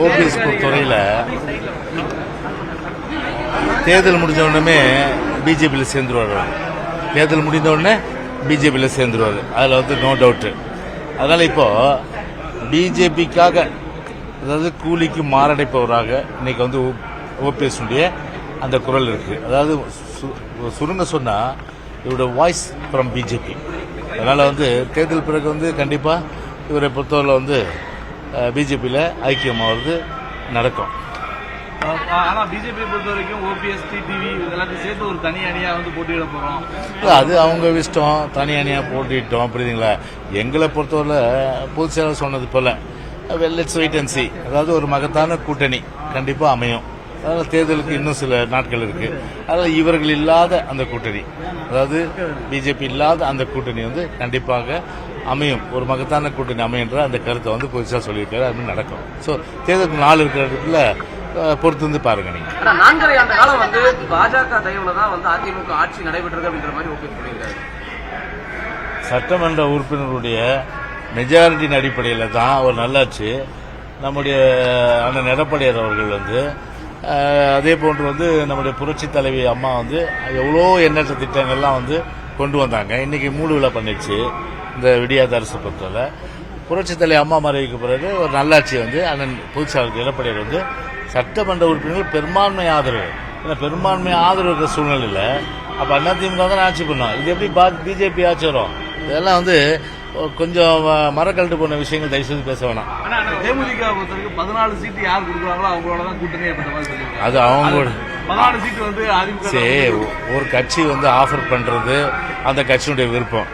OPS பொறுத்தவரையில் தேர்தல் முடிஞ்ச உடனே பிஜேபியில் சேர்ந்துருவார். தேர்தல் முடிந்த உடனே பிஜேபியில் சேர்ந்துருவார். அதில் வந்து நோ டவுட்டு. அதனால் இப்போ பிஜேபிக்காக, அதாவது கூலிக்கு மாரடைப்பவராக இன்னைக்கு வந்து ஓபிஎஸ் அந்த குரல் இருக்கு. அதாவது சுருங்க சொன்னா இவரோட வாய்ஸ் ஃப்ரம் பிஜேபி. அதனால வந்து தேர்தல் பிறகு வந்து கண்டிப்பா இவரை பொறுத்தவரை வந்து பிஜேபியில் ஐக்கியமாவது நடக்கும். ஆனா பிஜேபி பொறுத்த வரைக்கும் ஓபிஎஸ் டிடிவி எல்லாத்தையும் சேர்த்து ஒரு தனி அணியா வந்து போட்டியிட போறோம். அது அவங்க இஷ்டம், தனி அணியா போட்டிட்டோம். புரியுதுங்களா? எங்களை பொறுத்தவரை பொதுச் செயலாளர் சொன்னது போல லெட்ஸ் வெயிட் அண்ட் சீ. அதாவது ஒரு மகத்தான கூட்டணி கண்டிப்பா அமையும். அதனால தேர்தலுக்கு இன்னும் சில நாட்கள் இருக்கு. அதனால இவர்கள் இல்லாத அந்த கூட்டணி, அதாவது பிஜேபி இல்லாத அந்த கூட்டணி வந்து கண்டிப்பாக அமையும். ஒரு மகத்தான கூட்டணி அமையன்ற அந்த கருத்தை வந்து புதுசாக சொல்லியிருக்காரு. அது நடக்கும். ஸோ தேர்தலுக்கு நாள் இருக்கிறதுல பொறுத்து வந்து பாருங்க. நீங்க 4.5 ஆண்டு காலம் வந்து பாஜக தயவுல தான் வந்து அதிமுக ஆட்சி நடைபெற்றது அப்படின்ற மாதிரி ஓகே சொல்லியிருக்காரு. சட்டமன்ற உறுப்பினருடைய மெஜாரிட்டியின் அடிப்படையில் தான் ஒரு நல்லாட்சி நம்முடைய அண்ணன் எடப்பாடியார் அவர்கள் வந்து அதே போன்று வந்து நம்முடைய புரட்சி தலைவி அம்மா வந்து எவ்வளோ எண்ணற்ற திட்டங்கள்லாம் வந்து கொண்டு வந்தாங்க. இன்னைக்கு மூடு விழா பண்ணிடுச்சு இந்த விடியாத அரசு பொறுத்தவரை. புரட்சி தலைவி அம்மா மறைவுக்கு பிறகு ஒரு நல்லாட்சி வந்து அண்ணன் பொதுச்செயலாளர் எடப்பாடியார் வந்து சட்டமன்ற உறுப்பினர்கள் பெரும்பான்மை ஆதரவு, பெரும்பான்மை ஆதரவு இருக்கிற சூழ்நிலையில் அப்போ அதிமுக தான் ஆட்சி பண்ணோம். இது எப்படி பிஜேபி ஆட்சி வரும்? இதெல்லாம் வந்து கொஞ்சம் மரக்கழட்டு போன விஷயங்கள் தயவுசெய்து பேச வேணாம். தேமுதிக பொறுத்தவரைக்கும் 14 சீட்டு யார் கொடுக்குறாங்களோ அவங்களோட தான் கூட்டணி அப்படின்ற மாதிரி சொல்லியிருக்காங்க. அது அவங்களோட 14 சீட்டு வந்து அதிமுக. சரி, ஒரு கட்சி வந்து ஆஃபர் பண்றது அந்த கட்சியினுடைய விருப்பம்.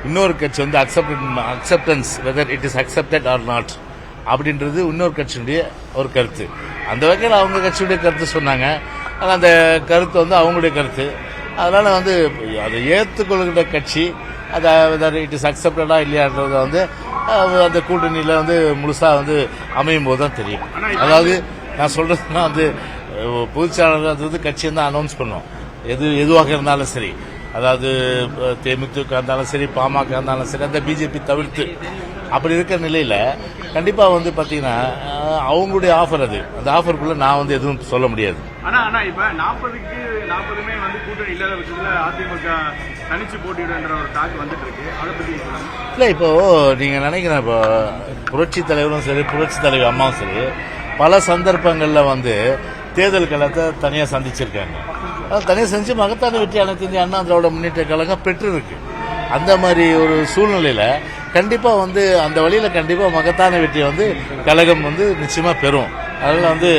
இன்னொரு கட்சி வந்து acceptance whether it is accepted R not அப்படின்றது இன்னொரு கட்சியினுடைய ஒரு கருத்து. அந்த வகையில் அவங்க கட்சியுடைய கருத்து சொன்னாங்க. ஆனால் அந்த கருத்து வந்து அவங்களுடைய கருத்து. அதனால வந்து அதை ஏற்றுக்கொள்கிற கட்சி அதை இட் இஸ் அக்செப்டடா இல்லையான்றத வந்து அந்த கூட்டணியில வந்து முழுசா வந்து அமையும் போது தான் தெரியும். அதாவது நான் சொல்றதுன்னா வந்து பொதுச்செயலாளர் வந்து கட்சியை தான் அனௌன்ஸ் பண்ணும். எதுவாக இருந்தாலும் சரி, அதாவது தேமுதிக இருந்தாலும் சரி, பாமக இருந்தாலும் சரி, அந்த பிஜேபி தவிர்த்து அப்படி இருக்கிற நிலையில கண்டிப்பா வந்து பாத்தீங்கன்னா அவங்களுடைய ஆஃபர், அது அந்த ஆஃபருக்குள்ள நான் வந்து எதுவும் சொல்ல முடியாது. ஆனா இப்ப 40க்கு 40மே வந்து கூட்டணி இல்லாத பட்சத்துல அதிமுக தனிச்சு போட்டியிடுன்ற ஒரு டாக் வந்துட்டு இருக்கு. அதை பத்தி இல்ல, இப்போ நீங்க நினைக்கிறேன், இப்போ புரட்சி தலைவரும் சரி, புரட்சி தலைவி அம்மாவும் சரி, பல சந்தர்ப்பங்கள்ல வந்து தேர்தல் களத்தை தனியா சந்திச்சிருக்காங்க. தனியாக செஞ்சு மகத்தான வெற்றி அனைத்து இந்திய அண்ணா திராவிட முன்னேற்ற கழகம் பெற்றிருக்கு. அந்த மாதிரி ஒரு சூழ்நிலையில கண்டிப்பா வந்து அந்த வழியில கண்டிப்பா மகத்தான வெற்றியை வந்து கழகம் வந்து நிச்சயமா பெறும். அதனால வந்து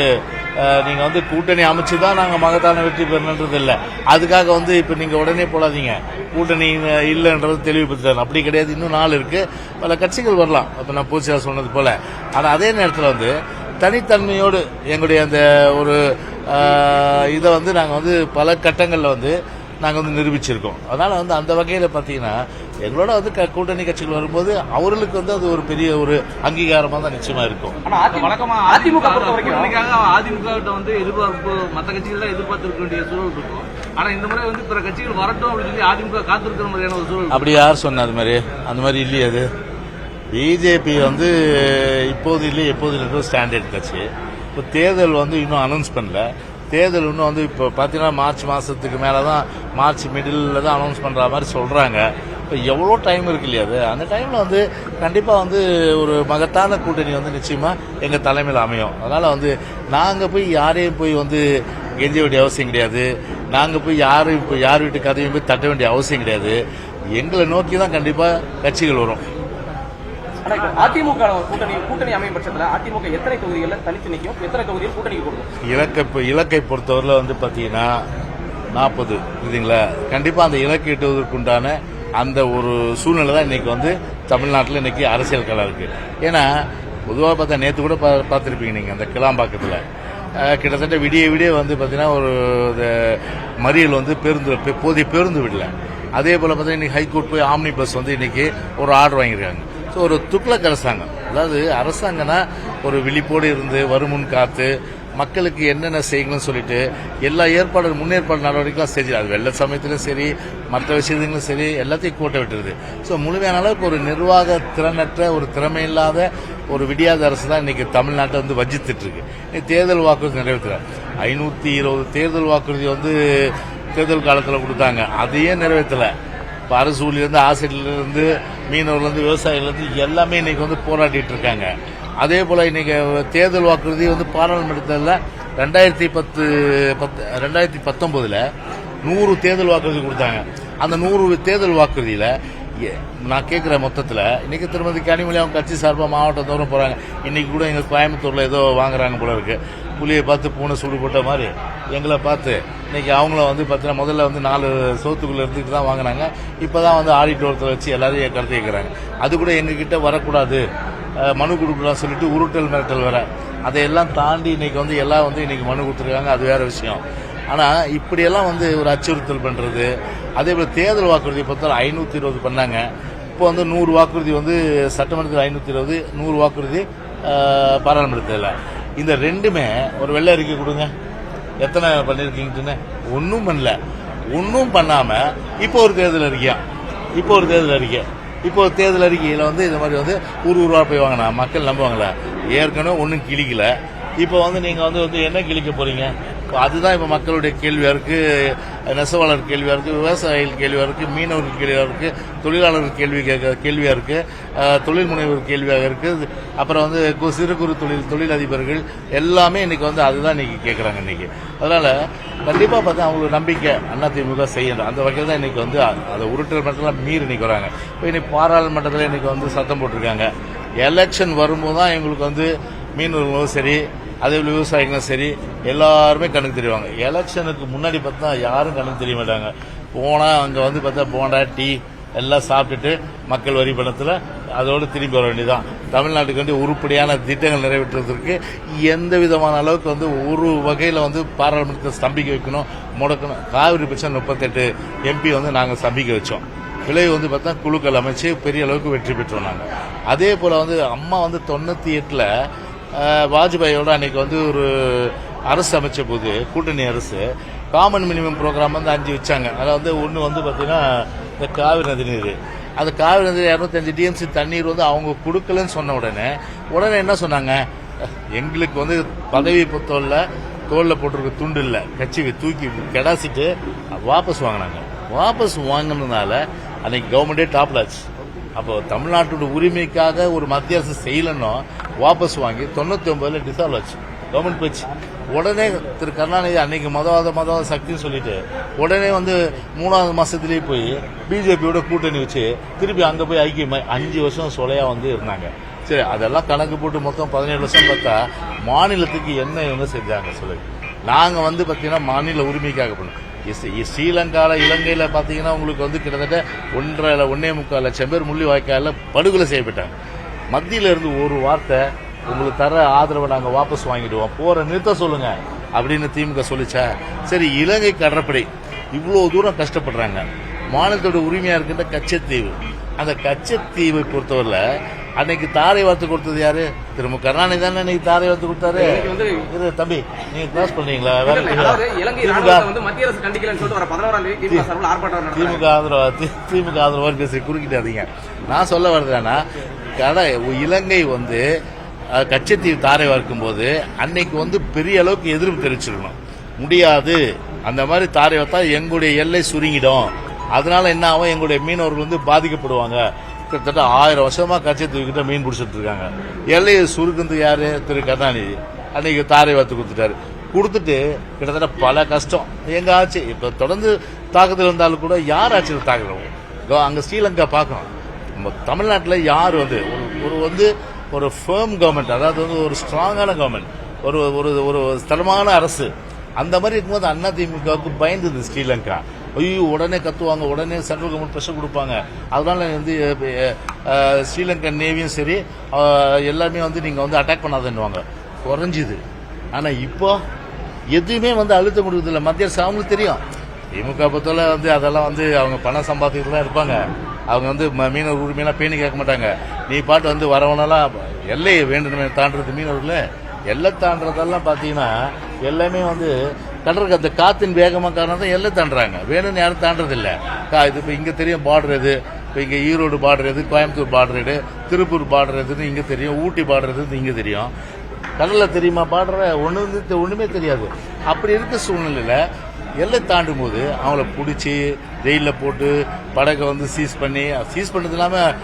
நீங்க வந்து கூட்டணி அமைச்சுதான் நாங்க மகத்தான வெற்றி பெறணுன்றது இல்ல. அதுக்காக வந்து இப்ப நீங்க உடனே போடாதீங்க கூட்டணி இல்லைன்றது தெளிவுபடுத்துறாங்க. அப்படி கிடையாது. இன்னும் நாள் இருக்கு, பல கட்சிகள் வரலாம். அப்ப நான் பூச்சியா சொன்னது போல. ஆனா அதே நேரத்தில் வந்து தனித்தன்மையோடு எங்களுடைய அந்த ஒரு இதை வந்து நாங்கள் வந்து பல கட்டங்களில் வந்து நாங்கள் வந்து நிரூபிச்சிருக்கோம். அதனால வந்து அந்த வகையில் பார்த்தீங்கன்னா எங்களோட வந்து கூட்டணி கட்சிகள் வரும்போது அவர்களுக்கு வந்து அது ஒரு பெரிய ஒரு அங்கீகாரமாக தான் நிச்சயமா இருக்கும். அதிமுக வந்து எதிர்பார்ப்பு மற்ற கட்சிகள் தான் எதிர்பார்த்திருக்க வேண்டிய சூழல் இருக்கும். ஆனா இந்த முறை வந்து பிற கட்சிகள் வரட்டும் அப்படின்னு சொல்லி அதிமுக காத்திருக்கிற மாதிரியான ஒரு சூழல். அப்படி யார் சொன்ன? அது மாதிரி அந்த மாதிரி இல்லையே. அது பிஜேபி வந்து இப்போது இல்லை எப்போது இருக்கிற ஸ்டாண்டர்ட் கட்சி. இப்போ தேர்தல் வந்து இன்னும் அனௌன்ஸ் பண்ணல. தேர்தல் இன்னும் வந்து இப்போ பார்த்தீங்கன்னா மார்ச் மாதத்துக்கு மேலே தான், மார்ச் மிடில் தான் அனௌன்ஸ் பண்ணுற மாதிரி சொல்கிறாங்க. இப்போ எவ்வளோ டைம் இருக்கு இல்லையா? அது அந்த டைமில் வந்து கண்டிப்பாக வந்து ஒரு மகத்தான கூட்டணி வந்து நிச்சயமாக எங்கள் தலைமையில் அமையும். அதனால் வந்து நாங்கள் போய் யாரையும் போய் வந்து கெஞ்ச வேண்டிய அவசியம் கிடையாது. நாங்கள் போய் யார் வீட்டு கதையும் போய் தட்ட வேண்டிய அவசியம் கிடையாது. எங்களை நோக்கி தான் கண்டிப்பாக கட்சிகள் வரும். அதிமுக கூட்டணி அமையும் பட்சத்தில் அதிமுக எத்தனை தொகுதிகளில் தனித்து நிற்கும், எத்தனை தொகுதியில் கூட்டணிக்கு கொடுக்கும்? இலக்கை பொறுத்தவரையில் வந்து பார்த்தீங்கன்னா 40 இதுங்களா. கண்டிப்பாக அந்த இலக்கு எட்டுவதற்குண்டான அந்த ஒரு சூழ்நிலை தான் இன்னைக்கு வந்து தமிழ்நாட்டில் இன்னைக்கு அரசியல் களம் இருக்கு. ஏன்னா பொதுவாக பார்த்தா நேற்று கூட பார்த்துருப்பீங்க நீங்கள் அந்த கிளாம்பாக்கத்தில் கிட்டத்தட்ட விடிய வந்து பார்த்தீங்கன்னா ஒரு மறியல் வந்து போதிய பேருந்து விடல. அதே போல் பார்த்தீங்கன்னா இன்னைக்கு ஹைகோர்ட் போய் ஆம்னி பஸ் வந்து இன்னைக்கு ஒரு ஆர்டர் வாங்கியிருக்காங்க. ஸோ ஒரு துக்ளக் அரசாங்கம், அதாவது அரசாங்கம்னா ஒரு விழிப்போடு இருந்து வருமுன் காத்து மக்களுக்கு என்னென்ன செய்யணும்னு சொல்லிட்டு எல்லா முன்னேற்பாடு நடவடிக்கைகளும் செஞ்சு, அது வெள்ள சமயத்திலும் சரி மற்ற விஷயங்களும் சரி எல்லாத்தையும் கூட்ட விட்டுருது. ஸோ முழுமையான அளவுக்கு ஒரு நிர்வாக திறனற்ற ஒரு திறமையில்லாத ஒரு விடியாத அரசு தான் இன்னைக்கு தமிழ்நாட்டை வந்து வஞ்சித்துட்டு இருக்கு. தேர்தல் வாக்குறுதி நிறைவேற்றுறாங்க. 520 தேர்தல் வாக்குறுதி வந்து தேர்தல் காலத்தில் கொடுத்தாங்க, அதையே நிறைவேற்றலை. இப்போ அரசு ஊழியர்லேருந்து ஆசிரியர்லேருந்து மீனவர்லேருந்து விவசாயிலேருந்து எல்லாமே இன்னைக்கு வந்து போராடிட்டு இருக்காங்க. அதே போல் இன்னைக்கு தேர்தல் வாக்குறுதி வந்து பாராளுமன்றத்தில் 2019 100 தேர்தல் வாக்குறுதி கொடுத்தாங்க. அந்த 100 தேர்தல் வாக்குறுதியில் நான் கேட்குற மொத்தத்தில் இன்னைக்கு திருமதி கனிமொழி அவங்க கட்சி சார்பாக மாவட்டம் தோறும் போகிறாங்க. இன்னைக்கு கூட எங்கள் கோயம்புத்தூரில் ஏதோ வாங்குறாங்க போல இருக்கு. புளியை பார்த்து பூனை சூடு போட்ட மாதிரி எங்களை பார்த்து இன்னைக்கு அவங்கள வந்து பார்த்தீங்கன்னா முதல்ல வந்து 4 சோத்துக்குள்ளே இருந்துட்டு தான் வாங்கினாங்க. இப்போ தான் வந்து ஆடிட்டோரத்தில் வச்சு எல்லாரையும் கருத்து கேட்குறாங்க. அது கூட எங்ககிட்ட வரக்கூடாது, மனு கொடுக்கலாம் சொல்லிட்டு உருட்டல் மிரட்டல் வேற. அதையெல்லாம் தாண்டி இன்னைக்கு வந்து எல்லாம் வந்து இன்னைக்கு மனு கொடுத்துருக்காங்க. அது வேற விஷயம். ஆனால் இப்படியெல்லாம் வந்து ஒரு அச்சுறுத்தல் பண்ணுறது. அதே போல் தேர்தல் வாக்குறுதியை பொறுத்தவரை 520 பண்ணாங்க. இப்போ வந்து 100 வாக்குறுதி வந்து சட்டமன்றத்தில் 520, 100 வாக்குறுதி பாராளுமன்றத்தில். இந்த ரெண்டுமே ஒரு வெள்ளை அறிக்கை கொடுங்க, எத்தனை பண்ணியிருக்கீங்கன்னு. ஒன்றும் பண்ணல. ஒன்றும் பண்ணாமல் இப்போ ஒரு தேர்தல் அறிக்கை, இப்போ தேர்தல் அறிக்கையில் வந்து இந்த மாதிரி வந்து ஊர் போய் வாங்கினா மக்கள் நம்புவாங்களா? ஏற்கனவே ஒன்றும் கிழிக்கல. இப்போ வந்து நீங்கள் வந்து என்ன கிழிக்க போறீங்க? அதுதான் இப்போ மக்களுடைய கேள்வியாக இருக்குது, நெசவாளர் கேள்வியாக இருக்குது, விவசாயிகள் கேள்வியாக இருக்குது, மீனவர்கள் கேள்வியாக இருக்குது, தொழிலாளர்கள் கேள்வியாக இருக்குது, தொழில் முனைவர் கேள்வியாக இருக்குது. அப்புறம் வந்து சிறு குறு தொழிலதிபர்கள் எல்லாமே இன்னைக்கு வந்து அதுதான் இன்னைக்கு கேட்குறாங்க இன்னைக்கு. அதனால கண்டிப்பாக பார்த்தா அவங்களுக்கு நம்பிக்கை அதிமுக செய்யணும். அந்த வகையில் தான் இன்னைக்கு வந்து அதை உருட்டல் மட்டும் மீறி இன்னைக்கு வராங்க. இப்போ இன்னைக்கு பாராளுமன்றத்தில் இன்னைக்கு வந்து சத்தம் போட்டிருக்காங்க. எலெக்ஷன் வரும்போது தான் எங்களுக்கு வந்து மீனவர்களும் சரி அதே போல விவசாயிகளும் சரி எல்லாருமே கணக்கு தெரிவாங்க. எலெக்ஷனுக்கு முன்னாடி பார்த்தா யாரும் கணக்கு தெரிய மாட்டாங்க. போனால் அங்கே வந்து பார்த்தா போண்டா டீ எல்லாம் சாப்பிட்டுட்டு மக்கள் வரி பணத்தில் அதோடு திரும்பி வர வேண்டியதான். தமிழ்நாட்டுக்கு வந்து உருப்படியான திட்டங்கள் நிறைவேற்றுவதற்கு எந்த விதமான அளவுக்கு வந்து ஒரு வகையில் வந்து பாராளுமன்றத்தை ஸ்தம்பிக்க வைக்கணும், முடக்கணும். காவிரி பிரச்சனை 38 MP வந்து நாங்கள் ஸ்தம்பிக்க வச்சோம். விளைவு வந்து பார்த்தா குழுக்கள் அமைச்சு பெரிய அளவுக்கு வெற்றி பெற்றோம் நாங்கள். அதே போல் வந்து அம்மா வந்து 98 வாஜ்பாயோட அன்னைக்கு வந்து ஒரு அரசு அமைச்ச போது கூட்டணி அரசு காமன் மினிமம் ப்ரோக்ராம் வந்து 5 வச்சாங்க. அதில் வந்து ஒன்று வந்து பார்த்தீங்கன்னா இந்த காவிரி நதி நீர். அந்த காவிரி நதி 205 TMC தண்ணீர் வந்து அவங்க கொடுக்கலன்னு சொன்ன உடனே என்ன சொன்னாங்க? எங்களுக்கு வந்து பதவி தோளில் போட்டிருக்க துண்டு இல்லை, கட்சி தூக்கி கெடாசிட்டு வாபஸ் வாங்கினாங்க. வாபஸ் வாங்கினதுனால அன்னைக்கு கவர்மெண்டே டாப்ல ஆச்சு. அப்போ தமிழ்நாட்டோட உரிமைக்காக ஒரு மத்திய அரசு செய்யலன்னா வாபஸ் வாங்கி 99 டிசால்வ் ஆச்சு, கவர்மெண்ட் போச்சு. உடனே திரு கருணாநிதி அன்னைக்கு மதவாத சக்தின்னு சொல்லிட்டு உடனே வந்து 3வது மாசத்திலேயே போய் பிஜேபியோட கூட்டணி வச்சு திருப்பி அங்க போய் ஐக்கியமாய் 5 வருஷம் சொலையா வந்து இருந்தாங்க. சரி, அதெல்லாம் கணக்கு போட்டு மொத்தம் 17 வருஷம் பார்த்தா மாநிலத்துக்கு என்ன இவங்க செஞ்சாங்க சொல்லுங்க. நாங்க வந்து பாத்தீங்கன்னா மாநில உரிமைக்காக பண்ணோம். ஸ்ரீலங்காவில் இலங்கையில் பார்த்தீங்கன்னா உங்களுக்கு வந்து கிட்டத்தட்ட 1.25 லட்சம் பேர் முள்ளி வாய்க்காலில் படுகொலை செய்யப்பட்டாங்க. மத்தியில இருந்து ஒரு வார்த்தை உங்களுக்கு தர ஆதரவை நாங்கள் வாபஸ் வாங்கிடுவோம், போற நிறுத்த சொல்லுங்க அப்படின்னு திமுக சொல்லிச்சா? சரி, இலங்கை கடற்படை இவ்வளோ தூரம் கஷ்டப்படுறாங்க. மாநிலத்தோட உரிமையா இருக்கின்ற கச்சத்தீவு, அந்த கச்சத்தீவை பொறுத்தவரை அன்னைக்கு தாரை வார்த்து கொடுத்தது யாரு? திரு மு கருணாநிதி தானே இன்னைக்கு தாரை வார்த்து கொடுத்தாரு. தம்பி நீங்க கிளாஸ் பண்ணீங்களா? திமுக ஆதரவாக பேசி குறுக்கிட்டாதீங்க. நான் சொல்ல வர்றதுனா இலங்கை வந்து கச்சத்தீவு தாரை வார்க்கும் போது அன்னைக்கு வந்து பெரிய அளவுக்கு எதிர்ப்பு தெரிவிச்சிருக்கணும். முடியாது, அந்த மாதிரி தாரை வார்த்தா எங்களுடைய எல்லை சுருங்கிடும், அதனால என்ன ஆகும், எங்களுடைய மீனவர்கள் வந்து பாதிக்கப்படுவாங்க. கிட்டத்தட்ட 1000 வருஷமா கச்சத்தீவுக்கிட்ட மீன் பிடிச்சிட்டு இருக்காங்க. எல்லையை சுருக்குறது யாரு? திரு கருணாநிதி அன்னைக்கு தாரை வார்த்து கொடுத்துட்டு கிட்டத்தட்ட பல கஷ்டம் எங்க ஆச்சு. இப்ப தொடர்ந்து தாக்குதல் இருந்தாலும் கூட யார் ஆட்சியில் தாக்குறோம்? அங்க ஸ்ரீலங்கா பார்க்கணும். நம்ம தமிழ்நாட்டில் யார் வந்து ஒரு ஃபேர்ம் கவர்மெண்ட், அதாவது வந்து ஒரு ஸ்ட்ராங்கான கவர்மெண்ட், ஒரு ஸ்திரமான அரசு, அந்த மாதிரி இருக்கும்போது அதிமுகவுக்கு பயந்தது ஸ்ரீலங்கா. ஐயோ உடனே கத்துவாங்க, உடனே சென்ட்ரல் கவர்மெண்ட் ப்ரெஷர் கொடுப்பாங்க. அதனால வந்து ஸ்ரீலங்கன் நேவியும் சரி எல்லாமே வந்து நீங்க வந்து அட்டாக் பண்ணாதன்னுவாங்க, குறைஞ்சிது. ஆனா இப்போ எதுவுமே வந்து அழுத்த முடியுது இல்லை. மத்திய அரசு அவங்களுக்கு தெரியும். திமுக பொறுத்தவரை வந்து அதெல்லாம் வந்து அவங்க பணம் சம்பாதிக்கிட்டு தான் இருப்பாங்க. அவங்க வந்து மீனவர் உரிமையெல்லாம் பேணி கேட்க மாட்டாங்க. நீ பாட்டு வந்து வரவனெல்லாம் எல்லையை வேண்டுமே தாண்டது மீனவர்கள் எல்லை தாண்டதெல்லாம் பார்த்தீங்கன்னா எல்லாமே வந்து கடற்கு அந்த காத்தின் வேகமாக காரணம் தான் எல்லை தாண்டுறாங்க. வேணும்னு யாரும் தாண்டதில்லை. இது இப்போ இங்கே தெரியும் பார்டர் எது, இப்போ இங்கே ஈரோடு பார்டர் எது, கோயம்புத்தூர் பார்டர் எது, திருப்பூர் பார்டர் எதுன்னு இங்கே தெரியும், ஊட்டி பார்டர் எதுன்னு இங்கே தெரியும். கடலில் தெரியுமா பார்டர்? ஒன்றுமே தெரியாது. அப்படி இருக்க சூழ்நிலையில் எல்லை தாண்டும் போது அவங்கள பிடிச்சி ஜெயிலில் போட்டு படகை வந்து சீஸ் பண்ணது இல்லாமல்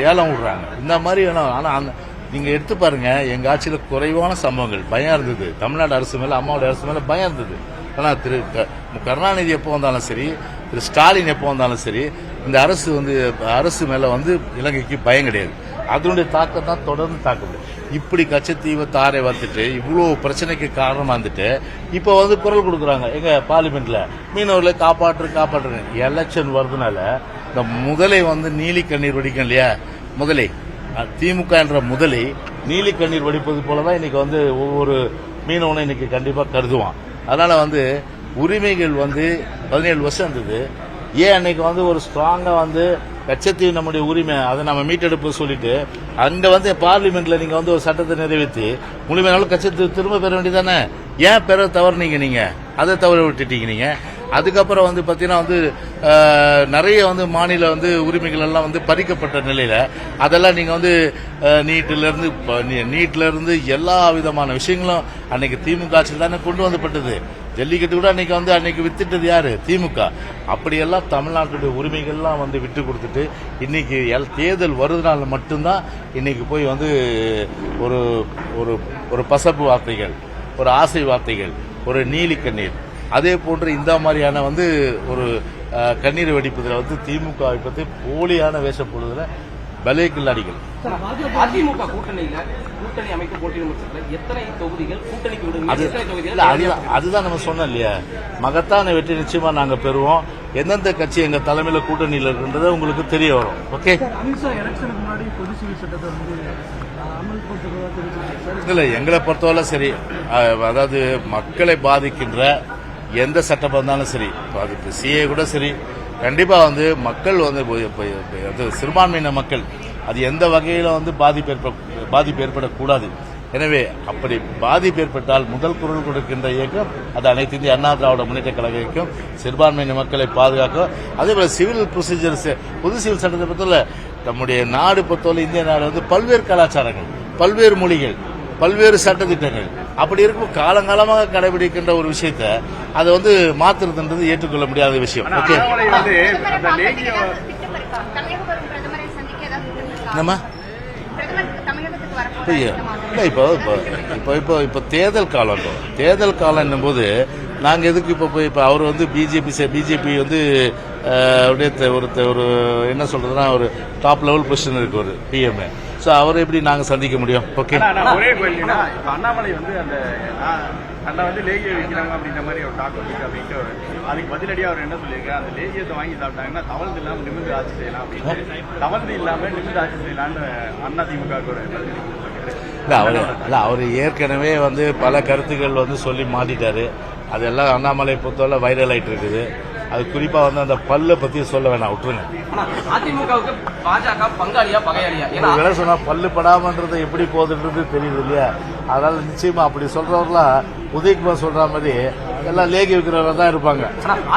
ஏலம் விடுறாங்க. இந்த மாதிரி வேணும். ஆனால் அந்த நீங்கள் எடுத்து பாருங்க, எங்கள் ஆட்சியில் குறைவான சம்பவங்கள். பயம் இருந்தது. தமிழ்நாடு அரசு மேலே, அம்மாவோட அரசு மேலே பயம் இருந்தது. ஆனால் திரு கருணாநிதி எப்போ வந்தாலும் சரி, திரு ஸ்டாலின் எப்போ வந்தாலும் சரி, இந்த அரசு மேலே வந்து இலங்கைக்கு பயம் கிடையாது. அதனுடைய தாக்கம் தான் தொடர்ந்து தாக்கப்படுது. இப்படி கச்சத்தீவை தாரை வந்துட்டு இவ்வளோ பிரச்சனைக்கு காரணமாக இருந்துட்டு இப்போ வந்து குரல் கொடுக்குறாங்க எங்க பார்லிமெண்ட்ல, மீனவர்களை காப்பாற்றுங்க. எலெக்ஷன் வருதுனால இந்த முதலை வந்து நீலி கண்ணீர் வடிக்கும் இல்லையா, முதலை திமுக என்ற முதலை நீலி கண்ணீர் வடிப்பது போலதான் இன்னைக்கு வந்து ஒவ்வொரு மீனவனும் இன்னைக்கு கண்டிப்பா கருதுவான். அதனால வந்து உரிமைகள் வந்து 17 வருஷம் இருந்தது. ஏன் அன்னைக்கு வந்து ஒரு ஸ்ட்ராங்கா வந்து கச்சத்தீவு நம்முடைய உரிமை, அதை நம்ம மீட்டெடுப்பு சொல்லிட்டு அங்க வந்து பார்லிமெண்ட்ல நீங்க வந்து ஒரு சட்டத்தை நிறைவேற்றி முழுமையான கச்சத்தீவு திரும்ப பெற வேண்டியதானே? ஏன் பெற தவறுனீங்க? நீங்க அதை தவற விட்டுட்டீங்க. நீங்க அதுக்கப்புறம் வந்து பாத்தீங்கன்னா வந்து நிறைய வந்து மாநில வந்து உரிமைகள் எல்லாம் வந்து பறிக்கப்பட்ட நிலையில அதெல்லாம் நீங்க வந்து நீட்ல இருந்து எல்லா விதமான விஷயங்களும் அன்னைக்கு திமுக ஆட்சியில் தானே கொண்டு வந்தப்பட்டது. ஜல்லிக்கட்டு கூட அன்னைக்கு வித்துட்டது யாரு? திமுக. அப்படியெல்லாம் தமிழ்நாட்டுடைய உரிமைகள்லாம் வந்து விட்டு கொடுத்துட்டு இன்னைக்கு தேர்தல் வருதுனால மட்டும்தான் இன்னைக்கு போய் வந்து ஒரு ஒரு ஒரு பசப்பு வார்த்தைகள், ஒரு ஆசை வார்த்தைகள், ஒரு நீலி கண்ணீர், அதே போன்று இந்த மாதிரியான வந்து ஒரு கண்ணீர் வெடிப்பதில் வந்து திமுக பற்றி போலியான வேஷம் போடுவதில் பலே கில்லாடிகள். அதிமுக கூட்டணி அமைக்க போட்டியிடும் எத்தனை தொகுதிகள் கூட்டணிக்கு விடுங்க? அதுதான் நம்ம சொன்னோம் இல்லையா, மகத்தான வெற்றி நிச்சயமா நாங்க பெறுவோம். எந்தெந்த கட்சி எங்க தலைமையில கூட்டணியில் இருக்குன்றத உங்களுக்கு தெரிய வரும். ஓகே, இல்ல எங்களை பொறுத்தவரை சரி, அதாவது மக்களை பாதிக்கின்ற எந்த சட்டம் இருந்தாலும் சரி, அதுக்கு சிஏ கூட சரி, கண்டிப்பா வந்து மக்கள் வந்து சிறுபான்மையின மக்கள் அது எந்த வகையில வந்து பாதிப்பு ஏற்படக்கூடாது. எனவே அப்படி பாதிப்பு ஏற்பட்டால் முதல் குரல் கொடுக்கின்ற இயக்கம் அது அனைத்து இந்திய அண்ணா திராவிட முன்னேற்ற கழக இயக்கம். சிறுபான்மையின மக்களை பாதுகாக்கும். அதே போல சிவில் ப்ரொசீஜர்ஸ், பொது சிவில் சட்டத்தை பொறுத்தவரை நம்முடைய நாடு பொறுத்தவரை இந்திய நாடு வந்து பல்வேறு கலாச்சாரங்கள், பல்வேறு மொழிகள், பல்வேறு சட்டத்திட்டங்கள் அப்படி இருக்கும் காலங்காலமாக கடைபிடிக்கின்ற ஒரு விஷயத்தை அதை வந்து மாத்துறதுன்றது ஏற்றுக்கொள்ள முடியாத விஷயம். ஓகே, என்னம்மா இப்போ தேர்தல் காலம் என்னும் போது நாங்க எதுக்கு இப்போ அவர் வந்து பிஜேபி வந்து ஒரு என்ன சொல்றதுன்னா ஒரு டாப் லெவல் பொசிஷன் இருக்கு ஒரு பிஎம்ஏ. ஸோ அவரை எப்படி நாங்கள் சந்திக்க முடியும்? ஓகே, ஒரே கேள்வினா இப்போ அண்ணாமலை வந்து அந்த வந்து லேகிய வைக்கிறாங்க அப்படின்ற மாதிரி ஒரு டாக் இருக்கு அப்படின்ட்டு அதுக்கு பதிலடியாக அவர் என்ன சொல்லியிருக்காரு, அந்த லேகியத்தை வாங்கி சாப்பிட்டாங்கன்னா தவழ்ந்து இல்லாமல் நிமிர்ந்து ஆட்சி செய்யலாம் அப்படின்னு, தவழ்ந்து இல்லாமல் நிமிர்ந்து ஆட்சி செய்யலான்னு அண்ணா திமுக அவர் ஏற்கனவே வந்து பல கருத்துக்கள் வந்து சொல்லி மாட்டிட்டாரு. அதெல்லாம் அண்ணாமலை பொறுத்தவரை வைரல் ஆயிட்டு இருக்குது. அது குறிப்பா வந்து அந்த பல்ல பத்தி சொல்ல வேணாம், விட்டுருங்க. அதிமுகவுக்கு பாஜக பங்காளியா பகையாளியா? வேலை சொன்னா பல்லு படாமன்றது எப்படி போகுதுன்றது தெரியுது இல்லையா? அதனால நிச்சயமா அப்படி சொல்றவர்களாம் உதயகுமார் சொல்ற மாதிரி எல்லாம் லேகி வைக்கிறவங்க தான் இருப்பாங்க.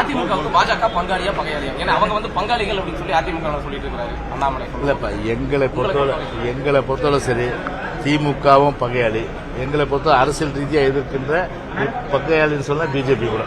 அதிமுகவுக்கு பாஜக பங்காளியா பகையாளியா? ஏன்னா அவங்க வந்து பங்காளிகள் அப்படின்னு சொல்லி அதிமுக சொல்லிட்டு இருக்காரு அண்ணாமலை. இல்லப்பா, எங்களை பொறுத்தவரை சரி, திமுகவும் பகையாளி. எங்களை பொறுத்தவரை அரசியல் ரீதியா எதிர்க்கின்ற பகையாளின்னு சொன்னா பிஜேபி கூட.